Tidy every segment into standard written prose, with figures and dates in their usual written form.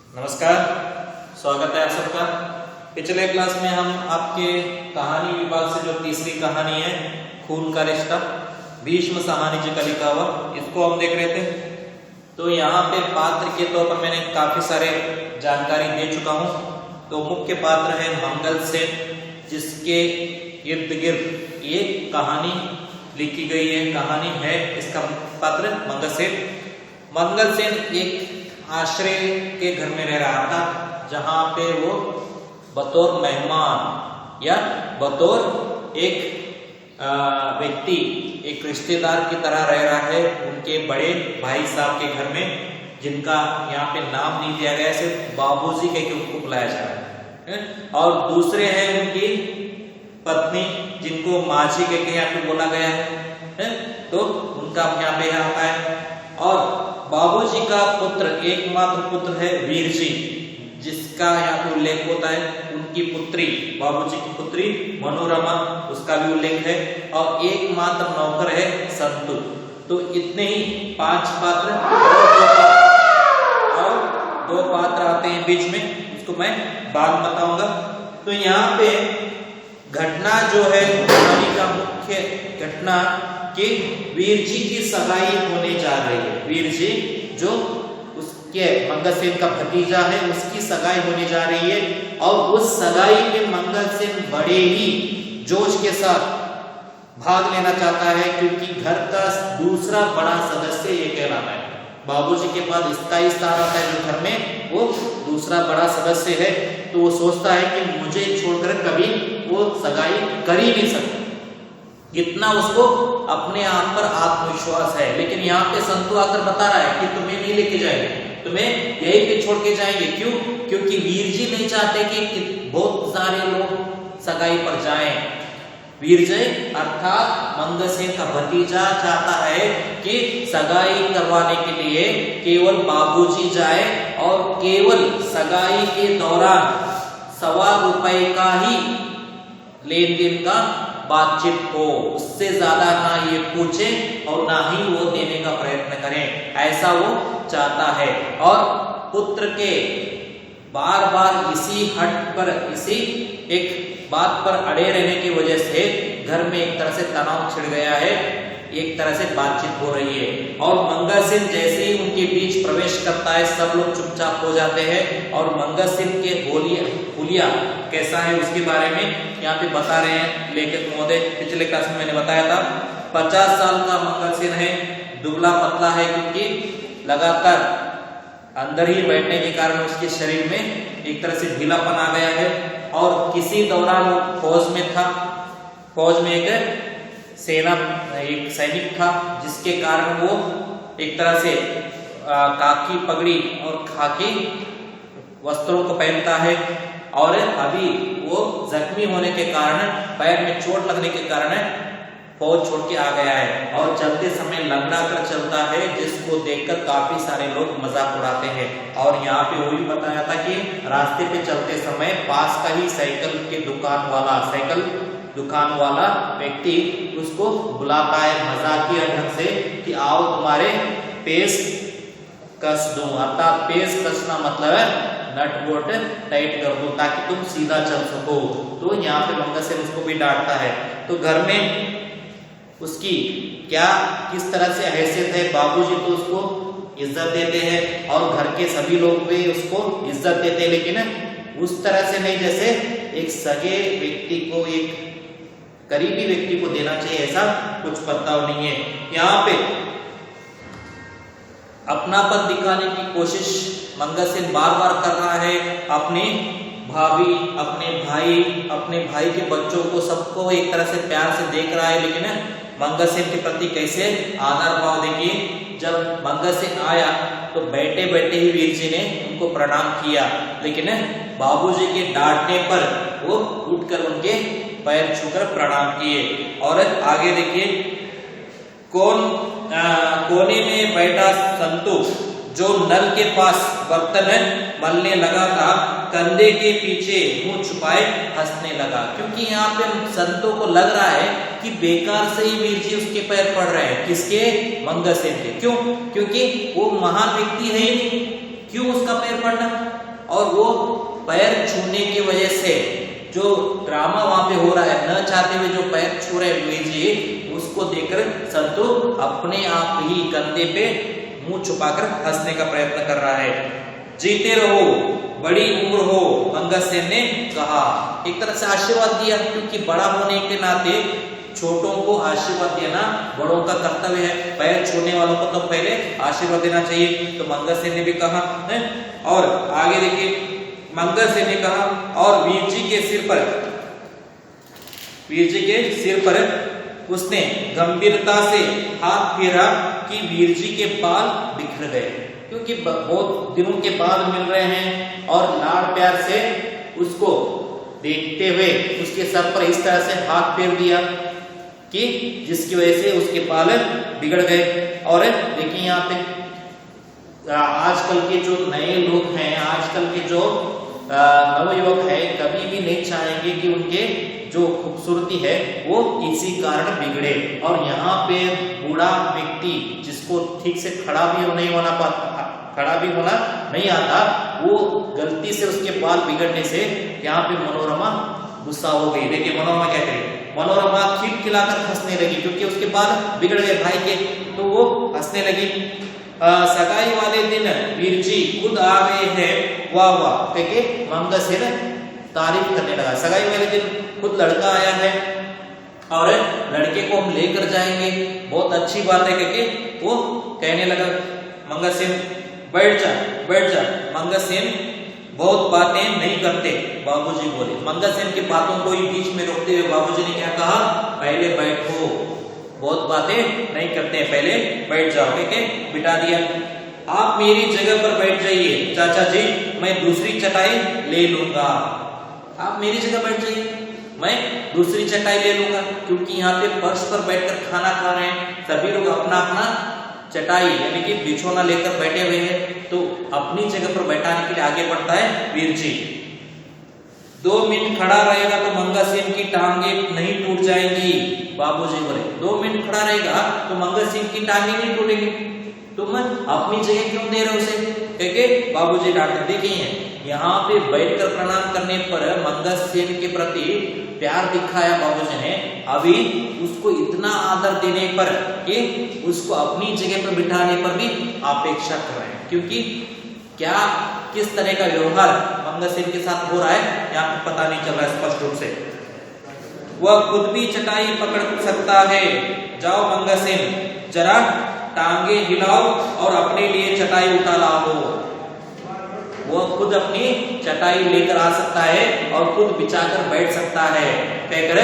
नमस्कार, स्वागत है आप सबका। पिछले क्लास में हम आपके कहानी विभाग से जो तीसरी कहानी है खून का रिश्ता, भीष्म साहनी जी का लिखा हुआ, इसको हम देख रहे थे। तो यहाँ पे पात्र के तौर पर मैंने काफी सारे जानकारी दे चुका हूँ। तो मुख्य पात्र है मंगल सेन, जिसके इर्द गिर्द ये कहानी लिखी गई है। कहानी है इसका पात्र मंगल सेन। मंगल सेन एक आश्रय के घर में रह रहा था, जहां पे वो बतौर मेहमान या बतौर एक व्यक्ति, एक रिश्तेदार की तरह रह रहा है उनके बड़े भाई साहब के घर में, जिनका यहाँ पे नाम नहीं दिया गया, सिर्फ बाबूजी कह के उनको बुलाया जा रहा है। और दूसरे हैं उनकी पत्नी, जिनको माझी कह के यहाँ पे बोला गया है। तो उनका यहाँ पे आता है। और बाबूजी का पुत्र, एकमात्र पुत्र है वीरजी, जिसका यहाँ पे उल्लेख होता है। उनकी पुत्री, बाबूजी की पुत्री मनोरमा, उसका भी उल्लेख है। और एकमात्र नौकर है संतु। तो इतने ही 5 पात्र और 2 पात्र आते हैं बीच में, उसको मैं बाद में बताऊंगा। तो यहाँ पे घटना जो है, कहानी का मुख्य घटना कि वीरजी की सगाई होने जा रही है। वीरजी जो उसके मंगल सेन का भतीजा है, उसकी सगाई होने जा रही है। और उस सगाई में मंगल सेन बड़े ही जोश के साथ भाग लेना चाहता है, क्योंकि घर का दूसरा बड़ा सदस्य ये कहलाता है। बाबूजी के बाद इसका ही स्थान आता है जो घर में वो दूसरा बड़ा सदस्य है। तो वो सोचता है कि मुझे छोड़कर कभी वो सगाई कर ही नहीं सकता, इतना उसको अपने आप पर आत्मविश्वास है। लेकिन यहाँ पे संतु आकर बता रहा है कि तुम्हें नहीं लेके जाएंगे, तुम्हें यहीं पे छोड़ के जाएंगे। क्यों? क्योंकि वीरजी नहीं चाहते कि बहुत सारे लोग सगाई पर जाएं। वीरजी अर्थात मंगल सेन का भतीजा चाहता है कि सगाई करवाने के लिए केवल बाबूजी जाए, और केवल सगाई के दौरान ₹1.25 का ही लेन देन का बातचीत हो, उससे ज्यादा ना ये पूछे और ना ही वो देने का प्रयत्न करें, ऐसा वो चाहता है। और पुत्र के बार बार इसी हट पर, इसी एक बात पर अड़े रहने की वजह से घर में एक तरह से तनाव छिड़ गया है, एक तरह से बातचीत हो रही है। और मंगल सेन जैसे ही उनके बीच प्रवेश करता है, सब लोग चुपचाप हो जाते हैं। और मंगल सेन के हुलिया कैसा है उसके बारे में यहाँ पे बता रहे हैं लेखक महोदय। पिछले क्लास में मैंने बताया था 50 साल का मंगल सेन है, दुबला पतला है, क्योंकि लगातार अंदर ही बैठने के कारण उसके शरीर में एक तरह से ढीलापन आ गया है। और किसी दौरान वो फौज में था, फौज में एक सैनिक था, जिसके कारण वो एक तरह से काकी पगड़ी और खाकी वस्त्रों को पहनता है। और अभी वो जख्मी होने के कारण, पैर में चोट लगने के कारण फौज छोड़ के आ गया है। और चलते समय लंगड़ा कर चलता है, जिसको देखकर काफी सारे लोग मजाक उड़ाते हैं। और यहाँ पे वो भी बताया था कि रास्ते पे चलते समय पास का ही साइकिल दुकान वाला व्यक्ति उसको बुलाता है मजाकिया ढंग से कि आओ तुम्हारे पेस कस दूं। अर्थात पेस कसना मतलब है नट बोल्ट टाइट कर दूं ताकि तुम सीधा चल सको। तो यहाँ पे मंगल सेन उसको भी डांटता है। तो घर में उसकी क्या किस तरह से हैसियत है, बाबूजी तो उसको इज्जत देते हैं और घर के सभी लोग भी उसको इज्जत देते हैं, लेकिन उस तरह से नहीं जैसे एक सगे व्यक्ति को, एक करीबी व्यक्ति को देना चाहिए, ऐसा कुछ बर्ताव नहीं है। यहाँ पे अपनापन दिखाने की कोशिश मंगल सेन बार बार कर रहा है। अपनी भाभी, अपने भाई के बच्चों को, सबको एक तरह से प्यार से देख रहा है। लेकिन मंगल सेन के प्रति कैसे आदर भाव देखिए। जब मंगल सेन आया तो बैठे बैठे ही वीरजी ने उनको प्रणाम किया, लेकिन बाबूजी के डांटने पर वो उठकर उनके पैर छूकर प्रणाम किए। और आगे देखिए, कोने में बैठा संतु जो नल के पास बर्तन मलने लगा था, कंधे के पीछे मुंह छुपाए हंसने लगा। क्योंकि यहाँ पे संतों को लग रहा है कि बेकार से ही वीरजी उसके पैर पड़ रहे हैं। किसके? मंगल सेन के। क्यों? क्योंकि वो महान व्यक्ति है ही नहीं, क्यों उसका पैर पड़ना? और वो पैर छूने की वजह से जो ड्रामा वहां पे हो रहा है, न चाहते हुए जो पैर छू रहे वीर जी, उसको देखकर संतु अपने आप ही कंधे पे मुंह छुपाकर हंसने का प्रयत्न कर रहा है। जीते रहो, बड़ी उम्र हो, मंगलसेन ने कहा। एक तरह से आशीर्वाद दिया, क्योंकि बड़ा होने के नाते छोटों को आशीर्वाद देना बड़ों का कर्तव्य है। पैर छूने वालों को तो पहले आशीर्वाद देना चाहिए। तो मंगलसेन ने भी कहा है। और आगे देखिए, मंगलसेन ने कहा और वीर जी के सिर पर उसने गंभीरता से हाथ फेरा कि वीर जी के बाल बिखर गए, क्योंकि बहुत दिनों के बाद मिल रहे हैं और लाड़ प्यार से उसको देखते हुए उसके सर पर इस तरह से हाथ फेर दिया कि जिसकी वजह से उसके बाल बिगड़ गए। और देखिए यहाँ पे आजकल के जो नए लोग हैं, आजकल के जो नवयुवक है, कभी भी नहीं चाहेंगे कि उनके जो खूबसूरती है वो इसी कारण बिगड़े। और यहाँ पे बूढ़ा व्यक्ति जिसको ठीक से खड़ा भी होना नहीं आता, वो गलती से उसके बाल बिगड़ने से यहाँ पे मनोरमा गुस्सा हो गई। देखिए मनोरमा क्या करे, मनोरमा खिलखिलाकर हंसने लगी क्योंकि उसके बाल बिगड़ गए भाई के, तो वो हंसने लगी। सगाई वाले दिन वीर जी खुद आ गए हैं, वाह वाह कहके मंगलसेन तारीफ करने लगा। सगाई वाले दिन खुद लड़का आया है और लड़के को हम लेकर जाएंगे, बहुत अच्छी बात है कहके वो कहने लगा। मंगलसेन बैठ जा। मंगलसेन बहुत बातें नहीं करते, बाबूजी बोले। मंगलसेन की बातों को ही बीच में रोकते हुए बाबूजी ने क्या कहा, पहले बैठो, बहुत बातें नहीं करते हैं, पहले बैठ जाओ। ठीक है, बिठा दिया। आप मेरी जगह पर बैठ जाइए चाचा जी, मैं दूसरी चटाई ले लूंगा। आप मेरी जगह बैठ जाइए, मैं दूसरी चटाई ले लूंगा, क्योंकि यहाँ पे फर्श पर बैठकर खाना खा रहे हैं सभी लोग, अपना अपना चटाई यानी कि बिछौना लेकर बैठे हुए हैं, तो अपनी जगह पर बैठाने के लिए आगे बढ़ता है वीर जी। 2 मिनट खड़ा रहेगा तो मंगलसेन की टांगे नहीं टूट जाएंगी, बाबूजी बोले। 2 मिनट खड़ा रहेगा तो मंगलसेन की टांगे नहीं टूटेंगी, तुम अपनी जगह क्यों दे रहे हो उसे, कहके बाबूजी डांटते। देखिए यहाँ पे बैठकर प्रणाम करने पर मंगलसेन के प्रति प्यार दिखाया बाबूजी ने, अभी उसको इतना आदर देने पर कि उसको अपनी जगह पर बिठाने पर भी अपेक्षा कर रहे हैं, क्योंकि क्या किस तरह का व्यवहार मंगलसेन के साथ हो रहा है यहाँ पे पता नहीं चल रहा है स्पष्ट रूप से। वह खुद भी चटाई पकड़ सकता है, जाओ मंगलसेन जरा टांगे हिलाओ और अपने लिए चटाई उठा लाओ। वह खुद अपनी चटाई लेकर आ सकता है और खुद बिछाकर बैठ सकता है, कहकर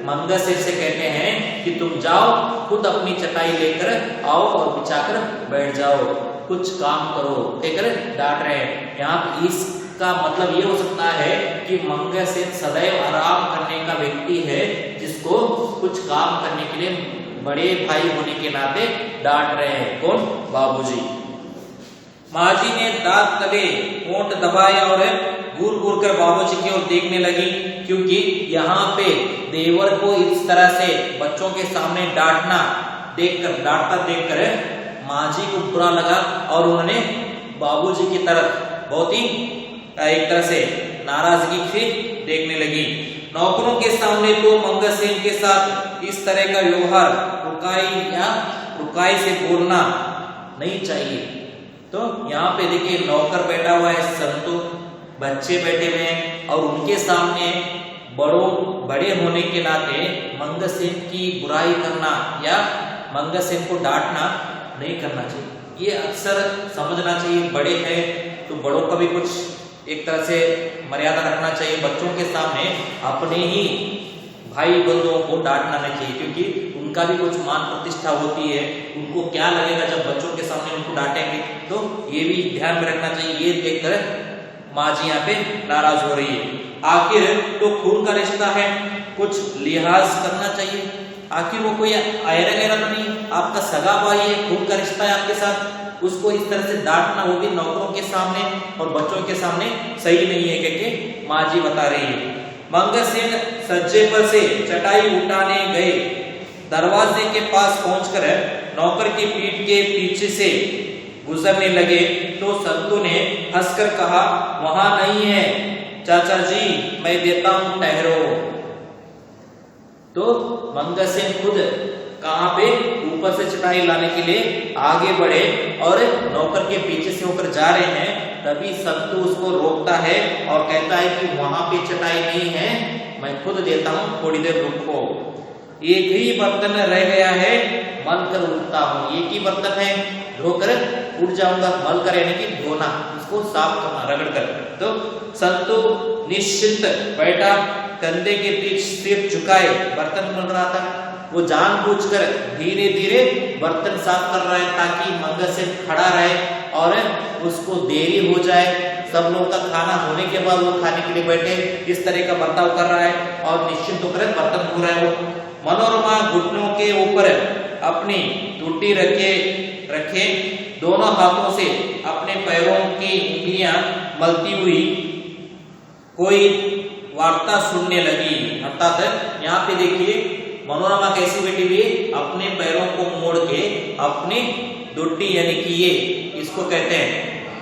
मंगलसेन से कहते हैं कि तुम जाओ खुद अपनी चटाई लेकर आओ और बिछाकर बैठ जाओ, कुछ काम करो, कहकर डांट रहे हैं। यहाँ इसका मतलब ये हो सकता है कि मंगलसेन सदैव आराम करने का व्यक्ति है, जिसको कुछ काम करने के लिए बड़े भाई होने के नाते डांट रहे हैं। कौन, बाबूजी। माजी ने दांत तले होंठ दबाए और घूर घूर कर बाबूजी की ओर देखने लगी, क्योंकि यहाँ पे देवर को इस तरह से बच्चों के सामने डांटता देखकर माजी को बुरा लगा और उन्होंने बाबूजी की तरफ बहुत ही एक तरह से नाराजगी से देखने लगी। नौकरों के सामने तो मंगलसेन के साथ इस तरह का व्यवहार रुकाई से बोलना नहीं चाहिए। तो यहाँ पे देखिए नौकर बैठा हुआ है, संतु बच्चे बैठे हुए हैं और उनके सामने बड़े होने के नाते मंगलसेन की बुराई करना या मंगलसेन को डांटना नहीं करना चाहिए। ये अक्सर समझना चाहिए, बड़े हैं तो बड़ों का भी कुछ एक तरह से मर्यादा रखना चाहिए। बच्चों के सामने अपने ही भाई बंधुओं को डांटना नहीं चाहिए, क्योंकि उनका भी कुछ मान प्रतिष्ठा होती है। उनको क्या लगेगा जब बच्चों के सामने उनको डांटेंगे, तो ये भी ध्यान में रखना चाहिए। ये देखकर माँ जी यहाँ पे नाराज हो रही है। आखिर तो खून का रिश्ता है, कुछ लिहाज करना चाहिए। आखिर वो कोई आयरा गहरा तो नहीं, आपका सगा भाई है, खून का रिश्ता है आपके साथ, उसको इस तरह से डांटना, वो भी नौकरों के सामने और बच्चों के सामने सही नहीं है, कहके माँ जी बता रही है। मंगलसेन सज्जे पर से चटाई उठाने गए। दरवाजे के पास पहुंचकर नौकर की पीठ के पीछे से गुजरने लगे तो संतू ने हंसकर कहा, वहां नहीं है चाचा जी, मैं देता हूं, ठहरो। तो मंगलसेन खुद कहां पे ऊपर से चटाई लाने के लिए आगे बढ़े और नौकर के पीछे से होकर जा रहे हैं, तभी संतू उसको रोकता है और कहता है कि वहां पे चटाई नहीं है, मैं खुद देता हूं, थोड़ी देर रुको। एक ही बर्तन रह गया है, मल कर उठता हूं। एक ही बर्तन है, धोकर उठ जाऊंगा। मल कर यानी कि धोना, उसको साफ करना, रगड़ कर। तो संतू निश्चिंत बैठा, कंधे के पीछे सिर झुकाए बर्तन मल रहा था। वो जानबूझकर धीरे धीरे बर्तन साफ कर रहा है ताकि मंगलसेन खड़ा रहे और उसको देरी हो जाए। सब लोग का खाना होने के बाद वो खाने के लिए बैठे, इस तरह का बर्ताव कर रहा है और निश्चिंत होकर बर्तन धो रहा है। वो मनोरमा घुटनों के ऊपर अपनी टूटी रखे दोनों हाथों से अपने पैरों की उंगलियां मलती हुई कोई वार्ता सुनने लगी। अर्थात यहाँ पे देखिए मनोरमा कैसी बैठी हुई, अपने पैरों को मोड़ के अपनी डुड्डी यानी कि ये इसको कहते हैं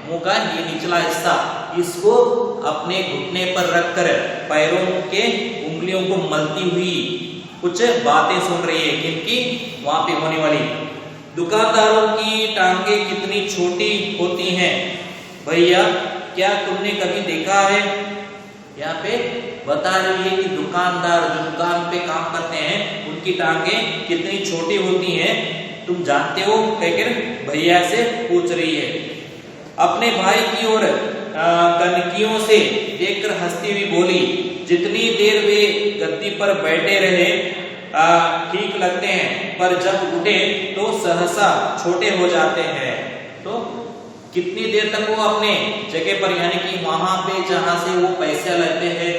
मुंह का ये निचला हिस्सा, इसको अपने घुटने पर रखकर पैरों के उंगलियों को मलती हुई कुछ बातें सुन रही है। किनकी? वहां पे होने वाली। दुकानदारों की टांगे कितनी छोटी होती हैं भैया, क्या तुमने कभी देखा है? यहाँ पे बता रही है कि दुकानदार जो दुकान पे काम करते हैं उनकी टांगे कितनी छोटी होती हैं, तुम जानते हो? कहकर भैया से पूछ रही है। अपने भाई की ओर कनकियों से देखकर हंसती हुई बोली, जितनी देर वे गद्दी पर बैठे रहे ठीक लगते हैं, पर जब उठे तो सहसा छोटे हो जाते हैं। तो कितनी देर तक वो अपने जगह पर यानी कि वहां पे जहां से वो पैसे लेते हैं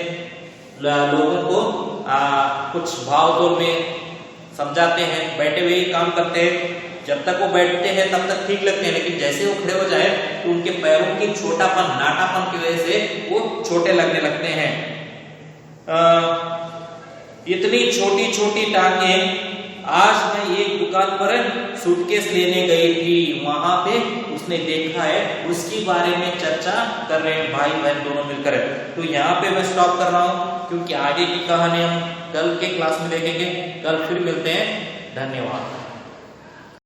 लोगों को कुछ भाव तोल में समझाते हैं, बैठे हुए ही काम करते हैं। जब तक वो बैठते हैं तब तक ठीक लगते हैं, लेकिन जैसे वो खड़े हो जाए तो उनके पैरों की छोटापन नाटापन की वजह से वो छोटे लगने लगते हैं। इतनी छोटी छोटी टांगें, आज मैं एक दुकान पर सूटकेस लेने गई थी, वहां पे उसने देखा है, उसके बारे में चर्चा कर रहे हैं भाई बहन दोनों मिलकर। तो यहाँ पे मैं स्टॉप कर रहा हूँ क्योंकि आगे की कहानी हम कल के क्लास में देखेंगे। कल फिर मिलते हैं, धन्यवाद।